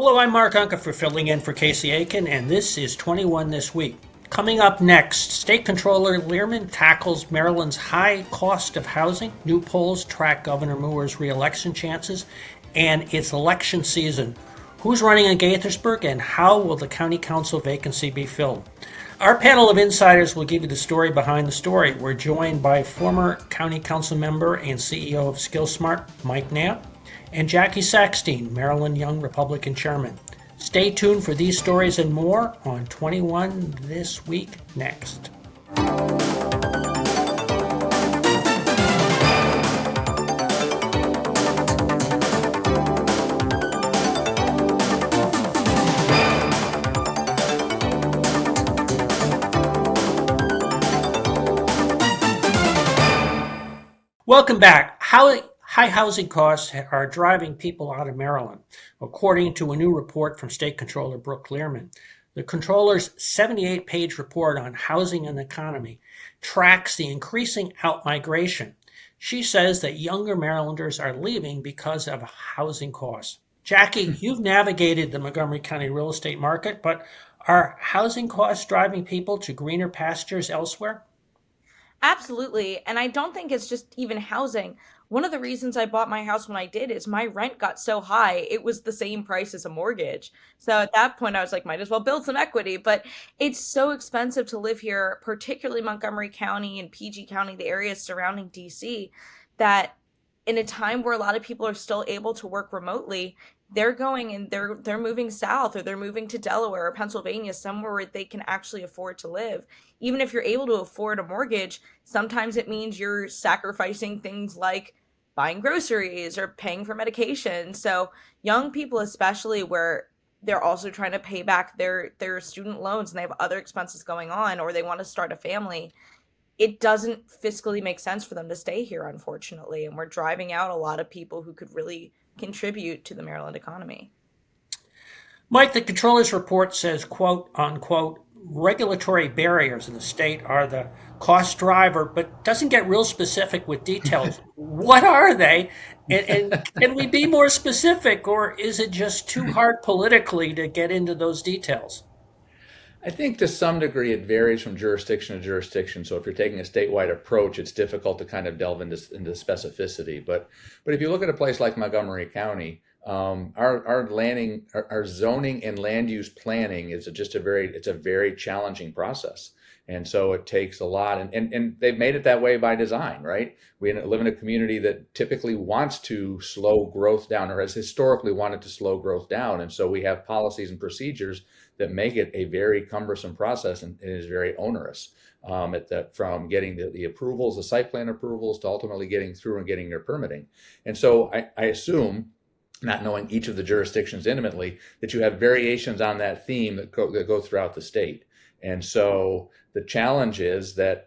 Hello, I'm Mark Uncapher filling in for Casey Aiken, and this is 21 This Week. Coming up next, State Controller Learman tackles Maryland's high cost of housing. New polls track Governor Moore's reelection chances, and it's election season. Who's running in Gaithersburg, and how will the county council vacancy be filled? Our panel of insiders will give you the story behind the story. We're joined by former county council member and CEO of SkillSmart, Mike Knapp, and Jackie Sackstein, Maryland Young Republican Chairman. Stay tuned for these stories and more on 21 This Week next. Welcome back. High housing costs are driving people out of Maryland, according to a new report from State Controller Brooke Learman. The Controller's 78-page report on housing and the economy tracks the increasing outmigration. She says that younger Marylanders are leaving because of housing costs. Jackie, you've navigated the Montgomery County real estate market, but are housing costs driving people to greener pastures elsewhere? Absolutely. And I don't think it's just even housing. One of the reasons I bought my house when I did is my rent got so high, it was the same price as a mortgage. So at that point, I was like, might as well build some equity. But it's so expensive to live here, particularly Montgomery County and PG County, the areas surrounding DC, that in a time where a lot of people are still able to work remotely, they're going and they're moving south, or they're moving to Delaware or Pennsylvania, somewhere where they can actually afford to live. Even if you're able to afford a mortgage, sometimes it means you're sacrificing things like buying groceries or paying for medication. So young people, especially, where they're also trying to pay back their student loans and they have other expenses going on, or they want to start a family, it doesn't fiscally make sense for them to stay here, unfortunately. And we're driving out a lot of people who could really contribute to the Maryland economy. Mike, the controller's report says, quote unquote, regulatory barriers in the state are the cost driver, but doesn't get real specific with details. What are they? And can we be more specific, or is it just too hard politically to get into those details? I think to some degree it varies from jurisdiction to jurisdiction. So if you're taking a statewide approach, it's difficult to kind of delve into specificity. But if you look at a place like Montgomery County, our zoning and land use planning is just it's a very challenging process. And so it takes a lot, and they've made it that way by design, right? We live in a community that typically wants to slow growth down, or has historically wanted to slow growth down. And so we have policies and procedures that make it a very cumbersome process, and it is very onerous from getting the approvals, the site plan approvals, to ultimately getting through and getting their permitting. And so I assume, not knowing each of the jurisdictions intimately, that you have variations on that theme that go throughout the state. And so the challenge is that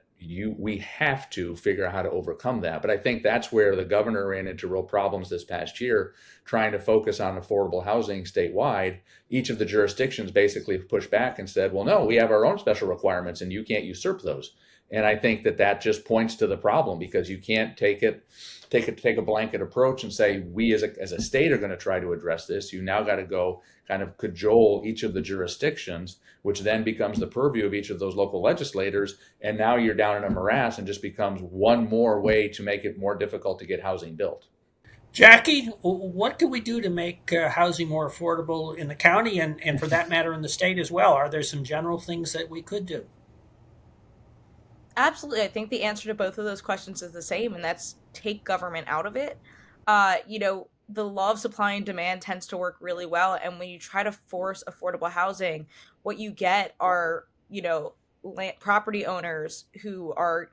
we have to figure out how to overcome that. But I think that's where the governor ran into real problems this past year, trying to focus on affordable housing statewide. Each of the jurisdictions basically pushed back and said, well, no, we have our own special requirements and you can't usurp those. And I think that just points to the problem, because you can't take a blanket approach and say, we as a state are going to try to address this. You now got to go kind of cajole each of the jurisdictions, which then becomes the purview of each of those local legislators. And now you're down in a morass and just becomes one more way to make it more difficult to get housing built. Jackie, what can we do to make housing more affordable in the county, and for that matter in the state as well? Are there some general things that we could do? Absolutely. I think the answer to both of those questions is the same, and that's take government out of it. The law of supply and demand tends to work really well. And when you try to force affordable housing, what you get are, property owners who are,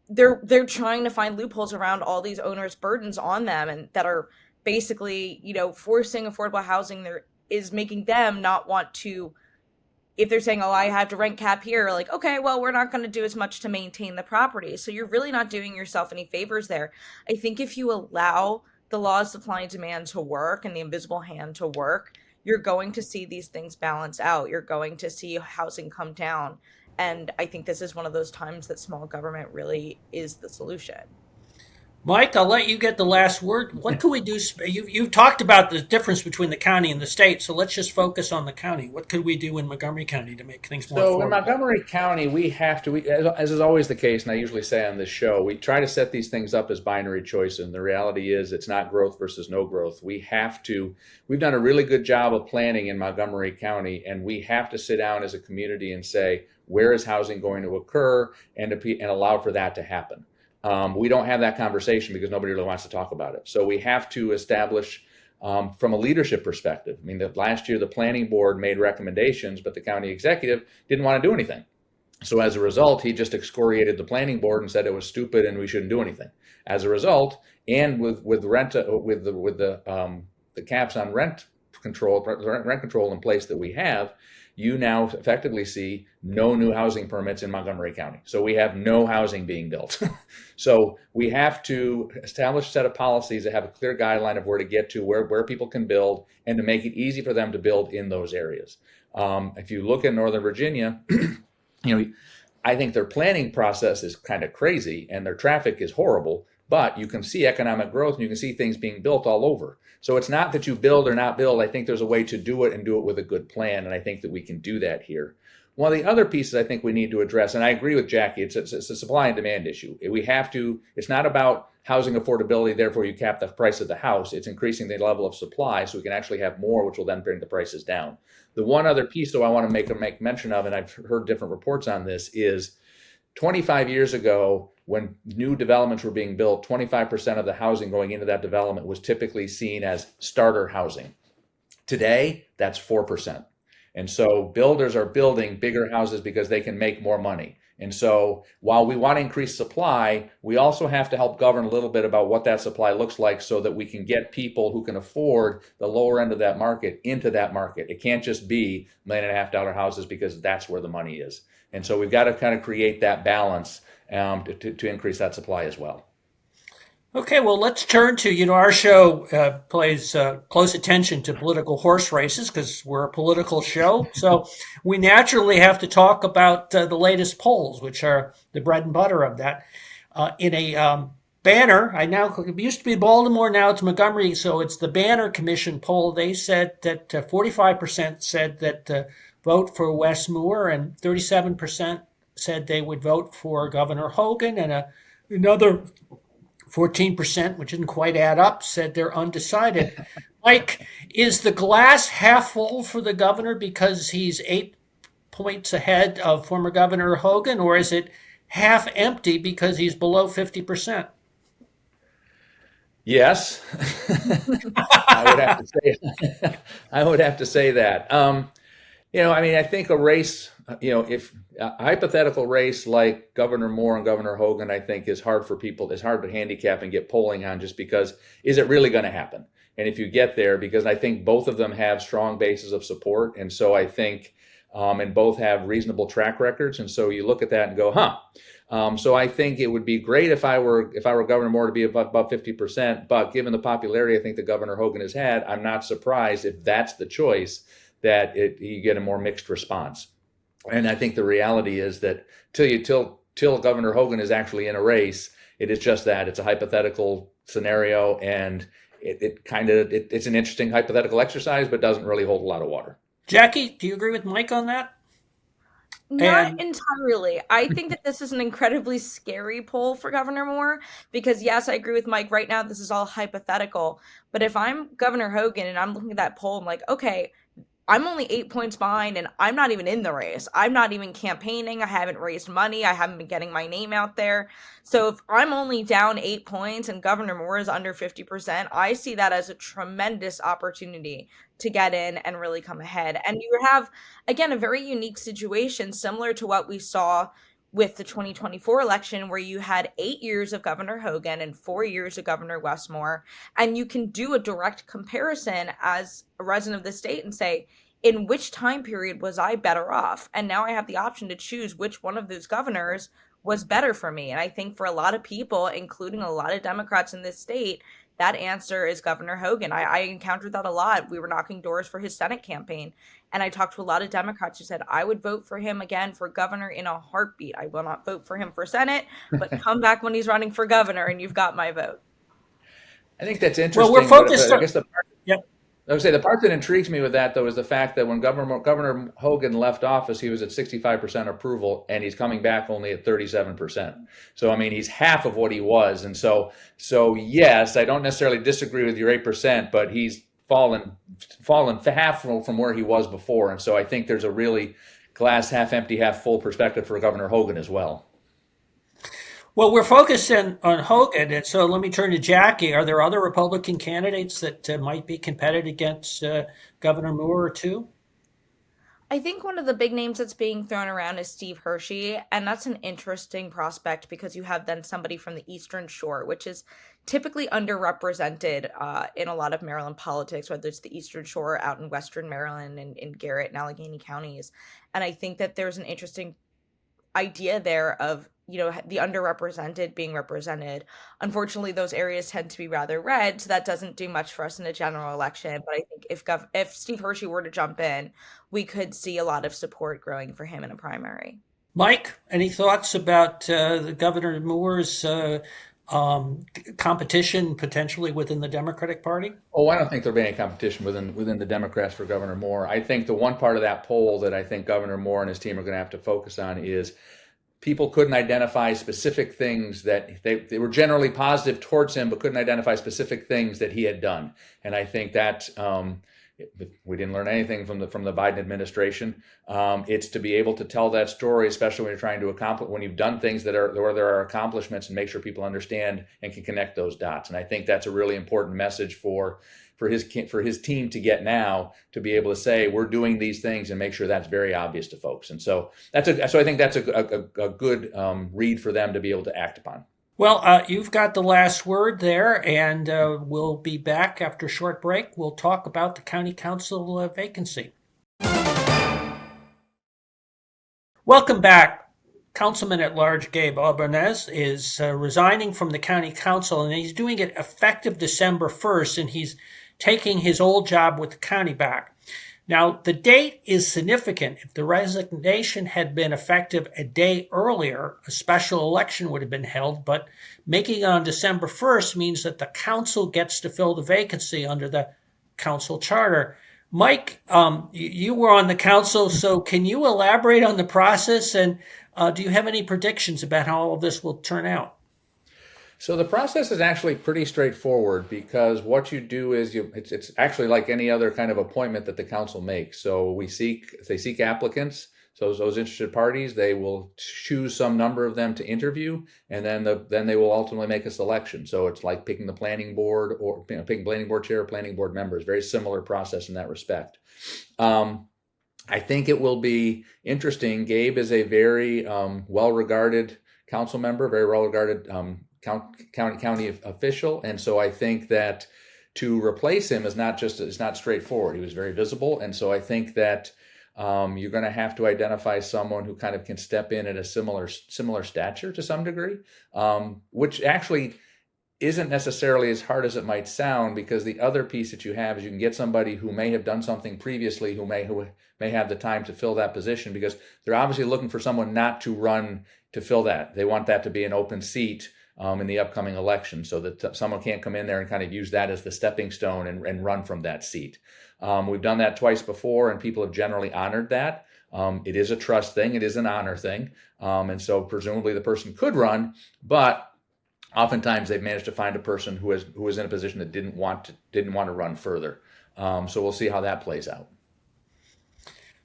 they're trying to find loopholes around all these owners' burdens on them, and that are basically, forcing affordable housing there is making them not want to. If they're saying, oh, I have to rent cap here, like, okay, well, we're not going to do as much to maintain the property. So you're really not doing yourself any favors there. I think if you allow the law of supply and demand to work and the invisible hand to work, you're going to see these things balance out. You're going to see housing come down. And I think this is one of those times that small government really is the solution. Mike, I'll let you get the last word. What can we do? You've talked about the difference between the county and the state, so let's just focus on the county. What could we do in Montgomery County to make things more So in affordable? Montgomery County, we have to, as is always the case, and I usually say on this show, we try to set these things up as binary choice, and the reality is it's not growth versus no growth. We've done a really good job of planning in Montgomery County, and we have to sit down as a community and say, where is housing going to occur, and allow for that to happen. We don't have that conversation because nobody really wants to talk about it. So we have to establish from a leadership perspective. I mean, last year the planning board made recommendations, but the county executive didn't want to do anything. So as a result, he just excoriated the planning board and said it was stupid and we shouldn't do anything. As a result, and with the caps on rent control in place that we have, you now effectively see no new housing permits in Montgomery County. So we have no housing being built. So we have to establish a set of policies that have a clear guideline of where to get to, where people can build, and to make it easy for them to build in those areas. If you look at Northern Virginia, I think their planning process is kind of crazy and their traffic is horrible, but you can see economic growth and you can see things being built all over. So it's not that you build or not build. I think there's a way to do it and do it with a good plan. And I think that we can do that here. One of the other pieces I think we need to address, and I agree with Jackie, it's a supply and demand issue. It's not about housing affordability, therefore you cap the price of the house. It's increasing the level of supply so we can actually have more, which will then bring the prices down. The one other piece, though, I want to make mention of, and I've heard different reports on this, is 25 years ago, when new developments were being built, 25% of the housing going into that development was typically seen as starter housing. Today, that's 4%. And so builders are building bigger houses because they can make more money. And so while we want to increase supply, we also have to help govern a little bit about what that supply looks like so that we can get people who can afford the lower end of that market into that market. It can't just be $1.5 million houses because that's where the money is. And so we've got to kind of create that balance to increase that supply as well. Okay, well, let's turn to, our show plays close attention to political horse races because we're a political show. So we naturally have to talk about the latest polls, which are the bread and butter of that. In a Banner, it used to be Baltimore, now it's Montgomery, so it's the Banner Commission poll. They said that 45% said that vote for Wes Moore, and 37% said they would vote for Governor Hogan, and another 14%, which didn't quite add up, said they're undecided. Mike, is the glass half full for the governor because he's 8 points ahead of former Governor Hogan, or is it half empty because he's below 50%? Yes, I would have to say that. I think a race, if a hypothetical race like Governor Moore and Governor Hogan, I think is hard for people. It's hard to handicap and get polling on just because is it really going to happen? And if you get there, because I think both of them have strong bases of support, and so I think, and both have reasonable track records, and so you look at that and go, huh. So I think it would be great if I were Governor Moore to be above 50%, but given the popularity I think that Governor Hogan has had, I'm not surprised if that's the choice that you get a more mixed response. And I think the reality is that till Governor Hogan is actually in a race, it is just that it's a hypothetical scenario, and it's an interesting hypothetical exercise, but doesn't really hold a lot of water. Jackie, do you agree with Mike on that? Not entirely. I think that this is an incredibly scary poll for Governor Moore because, yes, I agree with Mike. Right now, this is all hypothetical. But if I'm Governor Hogan and I'm looking at that poll, I'm like, okay, I'm only 8 points behind and I'm not even in the race. I'm not even campaigning. I haven't raised money. I haven't been getting my name out there. So if I'm only down 8 points and Governor Moore is under 50%, I see that as a tremendous opportunity to get in and really come ahead. And you have, again, a very unique situation similar to what we saw with the 2024 election, where you had 8 years of Governor Hogan and 4 years of Governor Wes Moore, and you can do a direct comparison as a resident of the state and say, in which time period was I better off? And now I have the option to choose which one of those governors was better for me. And I think for a lot of people, including a lot of Democrats in this state, that answer is Governor Hogan. I encountered that a lot. We were knocking doors for his Senate campaign, and I talked to a lot of Democrats who said, I would vote for him again for governor in a heartbeat. I will not vote for him for Senate, but come back when he's running for governor and you've got my vote. I think that's Well, interesting. we're focused But I on. guess Yep. I would say the part that intrigues me with that, though, is the fact that when Governor Hogan left office, he was at 65% approval, and he's coming back only at 37%. So, I mean, he's half of what he was. And so yes, I don't necessarily disagree with your 8%, but he's fallen half from where he was before. And so I think there's a really glass half empty, half full perspective for Governor Hogan as well. Well, we're focused on Hogan, and so let me turn to Jackie. Are there other Republican candidates that might be competitive against Governor Moore or two? I think one of the big names that's being thrown around is Steve Hershey, and that's an interesting prospect because you have then somebody from the Eastern Shore, which is typically underrepresented in a lot of Maryland politics, whether it's the Eastern Shore out in Western Maryland and in Garrett and Allegheny counties. And I think that there's an interesting idea there of the underrepresented being represented. Unfortunately, those areas tend to be rather red, so that doesn't do much for us in a general election. But I think if Steve Hershey were to jump in, we could see a lot of support growing for him in a primary. Mike, any thoughts about the Governor Moore's competition potentially within the Democratic Party? Oh, I don't think there'll be any competition within the Democrats for Governor Moore. I think the one part of that poll that I think Governor Moore and his team are going to have to focus on is people couldn't identify specific things that they were generally positive towards him, but couldn't identify specific things that he had done. And I think that we didn't learn anything from the Biden administration. It's to be able to tell that story, especially when you're trying to accomplish, when you've done things where there are accomplishments, and make sure people understand and can connect those dots. And I think that's a really important message for his team to get now, to be able to say we're doing these things and make sure that's very obvious to folks. And so I think that's a good read for them to be able to act upon. Well, you've got the last word there, and we'll be back after a short break. We'll talk about the county council vacancy. Welcome back. Councilman at Large Gabe Albanese is resigning from the county council, and he's doing it effective December 1st, and he's taking his old job with the county back. Now, the date is significant. If the resignation had been effective a day earlier, a special election would have been held, but making it on December 1st means that the council gets to fill the vacancy under the council charter. Mike, you were on the council, so can you elaborate on the process, and do you have any predictions about how all of this will turn out? So the process is actually pretty straightforward, because what you do is it's actually like any other kind of appointment that the council makes. So they seek applicants. So those interested parties, they will choose some number of them to interview, and then they will ultimately make a selection. So it's like picking the planning board, or picking planning board chair, planning board members. Very similar process in that respect. I think it will be interesting. Gabe is a very well-regarded council member, very well-regarded county official, and so I think that to replace him is not straightforward. He was very visible, and so I think that you're going to have to identify someone who kind of can step in at a similar stature to some degree, which actually isn't necessarily as hard as it might sound, because the other piece that you have is you can get somebody who may have done something previously, who may have the time to fill that position, because they're obviously looking for someone not to run to fill that. They want that to be an open seat in the upcoming election, so that someone can't come in there and kind of use that as the stepping stone and run from that seat. We've done that twice before, and people have generally honored that. It is a trust thing. It is an honor thing. And so presumably the person could run, but oftentimes they've managed to find a person who was in a position that didn't want to run further. So we'll see how that plays out.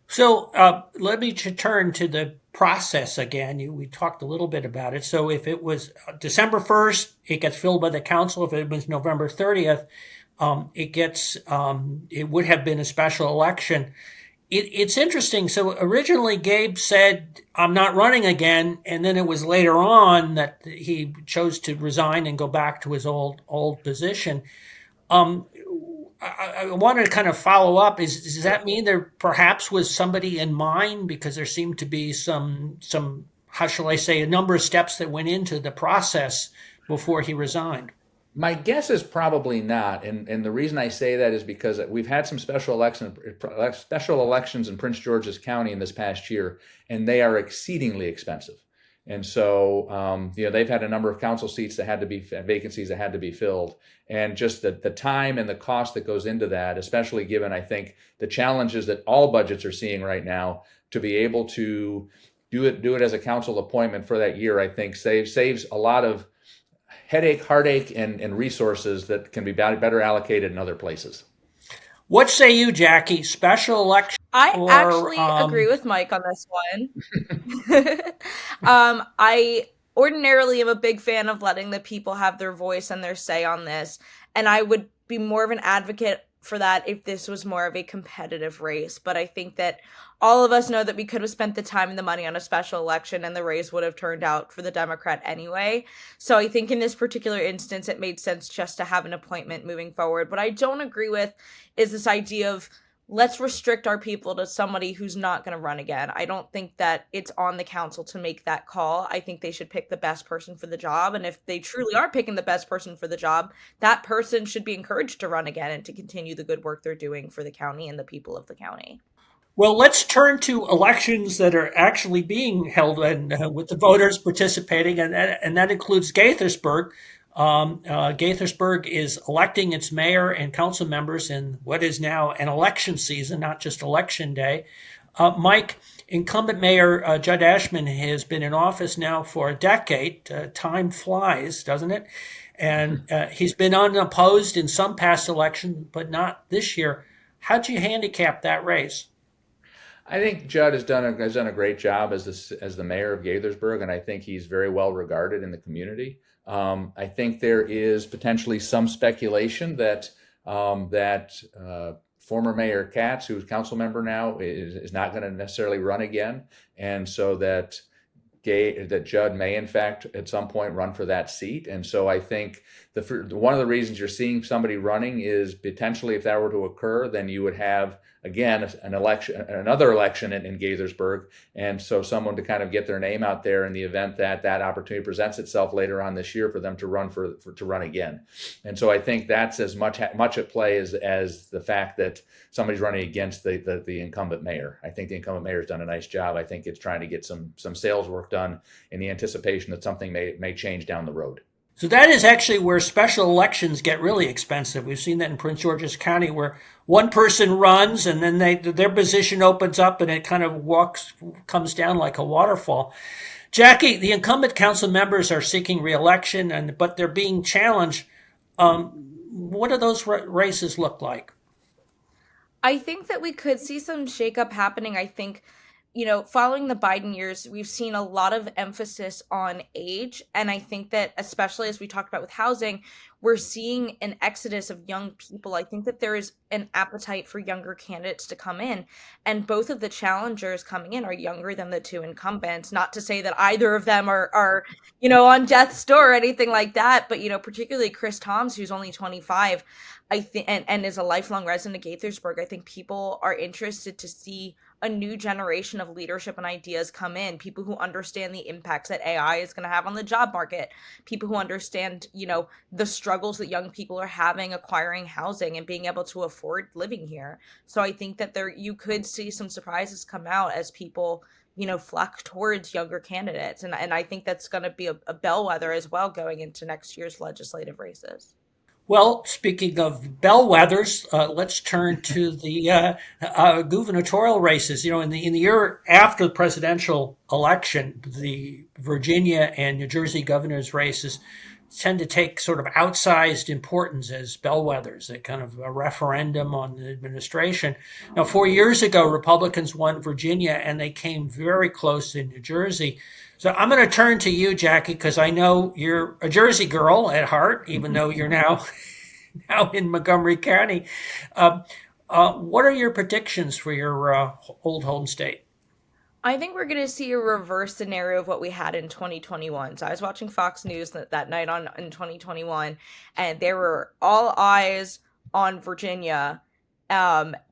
So let me turn to the process again. We talked a little bit about it. So if it was December 1st, it gets filled by the council. If it was November 30th, it would have been a special election. It's interesting. So originally Gabe said, I'm not running again. And then it was later on that he chose to resign and go back to his old position. I wanted to kind of follow up. Does that mean there perhaps was somebody in mind? Because there seemed to be some, how shall I say, a number of steps that went into the process before he resigned. My guess is probably not, and the reason I say that is because we've had some special elections in Prince George's County in this past year, and they are exceedingly expensive. And so, they've had a number of council seats that had to be vacancies that had to be filled, and just the time and the cost that goes into that, especially given I think the challenges that all budgets are seeing right now, to be able to do it as a council appointment for that year, I think saves a lot of headache, heartache, and resources that can be better allocated in other places. What say you, Jackie? Special election I or actually agree with Mike on this one. I ordinarily am a big fan of letting the people have their voice and their say on this, and I would be more of an advocate for that if this was more of a competitive race. But I think that all of us know that we could have spent the time and the money on a special election and the race would have turned out for the Democrat anyway. So I think in this particular instance, it made sense just to have an appointment moving forward. What I don't agree with is this idea of let's restrict our people to somebody who's not going to run again. I don't think that it's on the council to make that call. I think they should pick the best person for the job. And if they truly are picking the best person for the job, that person should be encouraged to run again and to continue the good work they're doing for the county and the people of the county. Well, let's turn to elections that are actually being held and with the voters participating, and that includes Gaithersburg. Gaithersburg is electing its mayor and council members in what is now an election season, not just election day. Mike, incumbent Mayor Judd Ashman has been in office now for a decade. Time flies, doesn't it? And he's been unopposed in some past elections, but not this year. How'd you handicap that race? I think Judd has done a great job as the mayor of Gaithersburg, and I think he's very well regarded in the community. I think there is potentially some speculation that former Mayor Katz, who's council member now, is not going to necessarily run again, and so that Judd may in fact at some point run for that seat. And so I think one of the reasons you're seeing somebody running is potentially if that were to occur, then you would have again another election in Gaithersburg, and so someone to kind of get their name out there in the event that opportunity presents itself later on this year for them to run again. And so I think that's as much at play as the fact that somebody's running against the incumbent mayor. I think the incumbent mayor's done a nice job. I think it's trying to get some sales work done in the anticipation that something may change down the road. So that is actually where special elections get really expensive. We've seen that in Prince George's County where one person runs and then their position opens up and it kind of comes down like a waterfall. Jackie, the incumbent council members are seeking re-election, but they're being challenged. What do those races look like? I think that we could see some shakeup happening. I think, following the Biden years, we've seen a lot of emphasis on age. And I think that, especially as we talked about with housing, we're seeing an exodus of young people. I think that there is an appetite for younger candidates to come in. And both of the challengers coming in are younger than the two incumbents. Not to say that either of them are on death's door or anything like that. But, particularly Chris Toms, who's only 25, I think, and is a lifelong resident of Gaithersburg. I think people are interested to see a new generation of leadership and ideas come in, people who understand the impacts that AI is going to have on the job market, people who understand, the struggles that young people are having acquiring housing and being able to afford living here. So I think that you could see some surprises come out as people, flock towards younger candidates. And I think that's going to be a bellwether as well going into next year's legislative races. Well, speaking of bellwethers, let's turn to the gubernatorial races. In the year after the presidential election, the Virginia and New Jersey governor's races tend to take sort of outsized importance as bellwethers, a kind of a referendum on the administration. Now, 4 years ago, Republicans won Virginia, and they came very close in New Jersey. So I'm going to turn to you, Jackie, because I know you're a Jersey girl at heart, even though you're now in Montgomery County. What are your predictions for your old home state? I think we're going to see a reverse scenario of what we had in 2021. So I was watching Fox News that night in 2021, and there were all eyes on Virginia.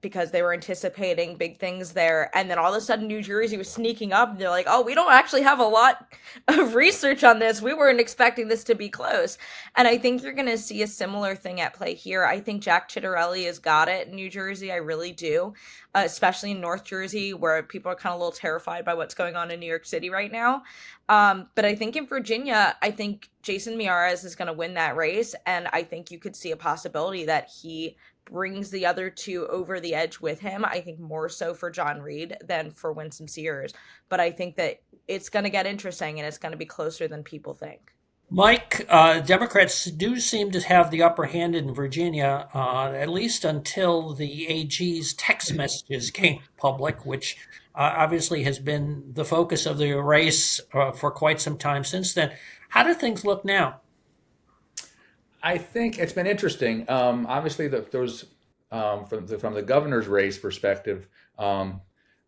because they were anticipating big things there. And then all of a sudden, New Jersey was sneaking up, and they're like, oh, we don't actually have a lot of research on this. We weren't expecting this to be close. And I think you're going to see a similar thing at play here. I think Jack Ciattarelli has got it in New Jersey. I really do, especially in North Jersey, where people are kind of a little terrified by what's going on in New York City right now. But I think in Virginia, I think Jason Miyares is going to win that race. And I think you could see a possibility that he brings the other two over the edge with him. I think more so for John Reed than for Winsome Sears. But I think that it's going to get interesting, and it's going to be closer than people think. Mike, Democrats do seem to have the upper hand in Virginia, at least until the AG's text messages came public, which obviously has been the focus of the race for quite some time since then. How do things look now? I think it's been interesting. Obviously, from the governor's race perspective, Congresswoman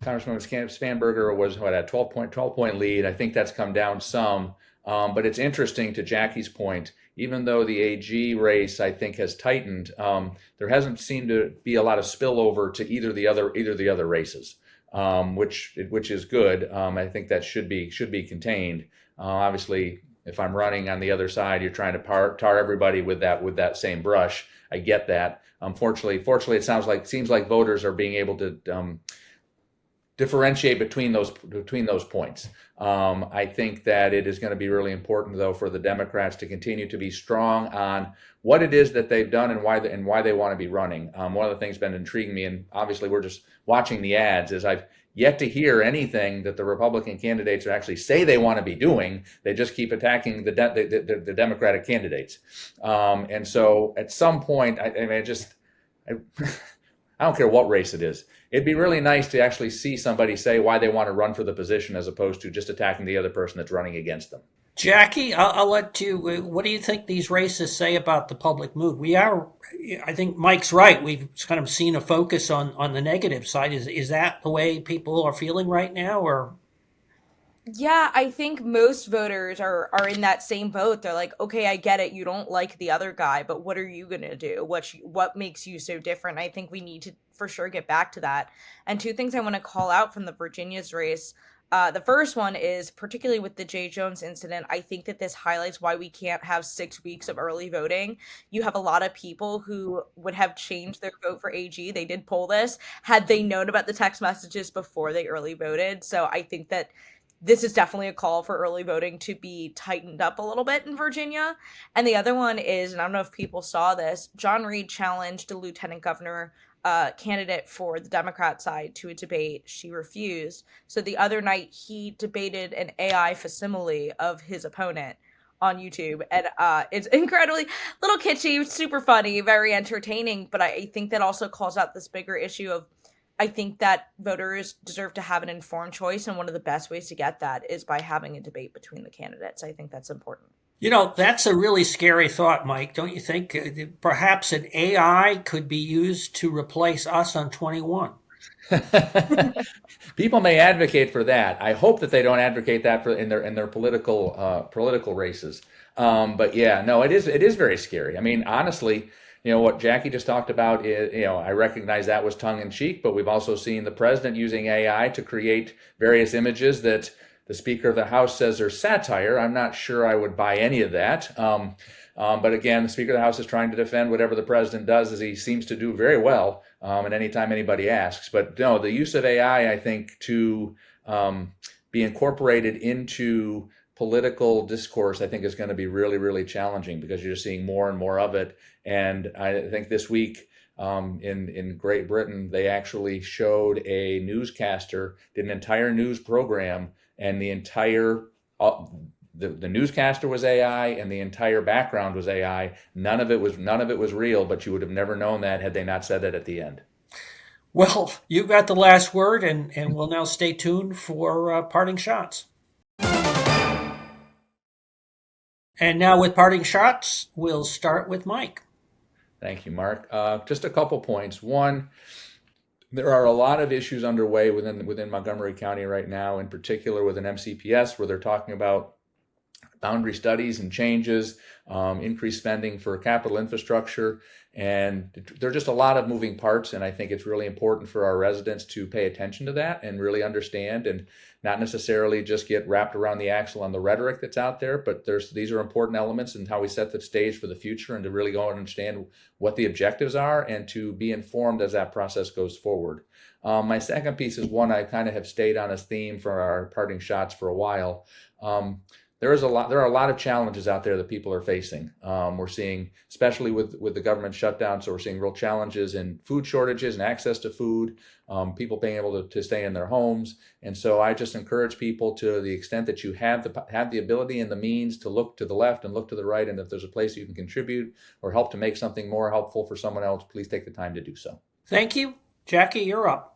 Spanberger was at 12 point lead. I think that's come down some, but it's interesting to Jackie's point. Even though the AG race I think has tightened, there hasn't seemed to be a lot of spillover to either the other races, which is good. I think that should be contained. Obviously, if I'm running on the other side, you're trying to tar everybody with that same brush. I get that. Fortunately, it seems like voters are being able to differentiate between those points. I think that it is going to be really important, though, for the Democrats to continue to be strong on what it is that they've done and why they want to be running. One of the things that's been intriguing me, and obviously we're just watching the ads, is I've yet to hear anything that the Republican candidates actually say they want to be doing. They just keep attacking the Democratic candidates. And so at some point, I don't care what race it is. It'd be really nice to actually see somebody say why they want to run for the position as opposed to just attacking the other person that's running against them. Jackie, I'll let you. What do you think these races say about the public mood? I think Mike's right. We've kind of seen a focus on the negative side. Is that the way people are feeling right now, or? Yeah, I think most voters are in that same boat. They're like, okay, I get it. You don't like the other guy, but what are you going to do? What makes you so different? I think we need to for sure get back to that. And two things I want to call out from the Virginia's race. The first one is, particularly with the Jay Jones incident, I think that this highlights why we can't have 6 weeks of early voting. You have a lot of people who would have changed their vote for AG. They did poll this had they known about the text messages before they early voted. So I think that this is definitely a call for early voting to be tightened up a little bit in Virginia. And the other one is, and I don't know if people saw this, John Reed challenged a lieutenant governor candidate for the Democrat side to a debate. She refused. So the other night he debated an AI facsimile of his opponent on YouTube. And it's incredibly little kitschy, super funny, very entertaining. But I think that also calls out this bigger issue of, I think that voters deserve to have an informed choice. And one of the best ways to get that is by having a debate between the candidates. I think that's important. You know, that's a really scary thought, Mike, don't you think? Perhaps an AI could be used to replace us on 21. People may advocate for that. I hope that they don't advocate that in their political races. But yeah, no, it is very scary. I mean, honestly, what Jackie just talked about is, I recognize that was tongue in cheek, but we've also seen the president using AI to create various images that the Speaker of the House says are satire. I'm not sure I would buy any of that. But again, the Speaker of the House is trying to defend whatever the president does, as he seems to do very well, and anytime anybody asks. But no, the use of AI, I think, to be incorporated into political discourse, I think is going to be really, really challenging, because you're just seeing more and more of it. And I think this week in Great Britain, they actually showed a newscaster did an entire news program, and the entire the newscaster was AI, and the entire background was AI. None of it was real, but you would have never known that had they not said that at the end. Well, you got the last word, and we'll now stay tuned for parting shots. And now with parting shots, we'll start with Mike. Thank you, Mark. Just a couple points. One, there are a lot of issues underway within Montgomery County right now, in particular with an MCPS, where they're talking about boundary studies and changes, increased spending for capital infrastructure. And there are just a lot of moving parts. And I think it's really important for our residents to pay attention to that and really understand, and not necessarily just get wrapped around the axle on the rhetoric that's out there. But these are important elements in how we set the stage for the future, and to really go and understand what the objectives are and to be informed as that process goes forward. My second piece is one I kind of have stayed on as theme for our parting shots for a while. There are a lot of challenges out there that people are facing. We're seeing, especially with the government shutdown, so we're seeing real challenges in food shortages and access to food, people being able to stay in their homes. And so I just encourage people, to the extent that you have the ability and the means, to look to the left and look to the right, and if there's a place you can contribute or help to make something more helpful for someone else, please take the time to do so. Thank you. Jackie, you're up.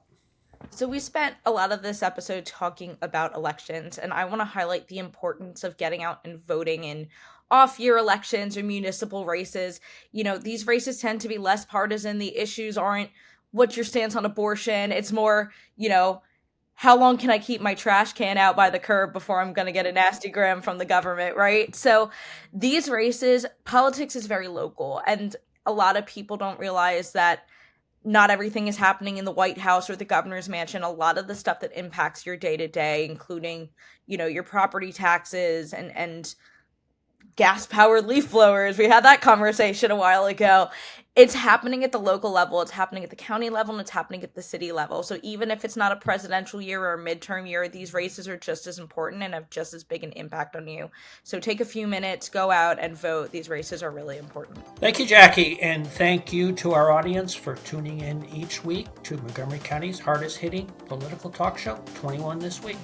So we spent a lot of this episode talking about elections, and I want to highlight the importance of getting out and voting in off-year elections or municipal races. You know, these races tend to be less partisan. The issues aren't what's your stance on abortion. It's more, you know, how long can I keep my trash can out by the curb before I'm going to get a nasty gram from the government, right? So these races, politics is very local, and a lot of people don't realize that not everything is happening in the White House or the governor's mansion. A lot of the stuff that impacts your day-to-day, including, you know, your property taxes and gas-powered leaf blowers. We had that conversation a while ago. It's happening at the local level, it's happening at the county level, and it's happening at the city level. So even if it's not a presidential year or a midterm year, these races are just as important and have just as big an impact on you. So take a few minutes, go out and vote. These races are really important. Thank you, Jackie, and thank you to our audience for tuning in each week to Montgomery County's hardest-hitting political talk show, 21 This Week.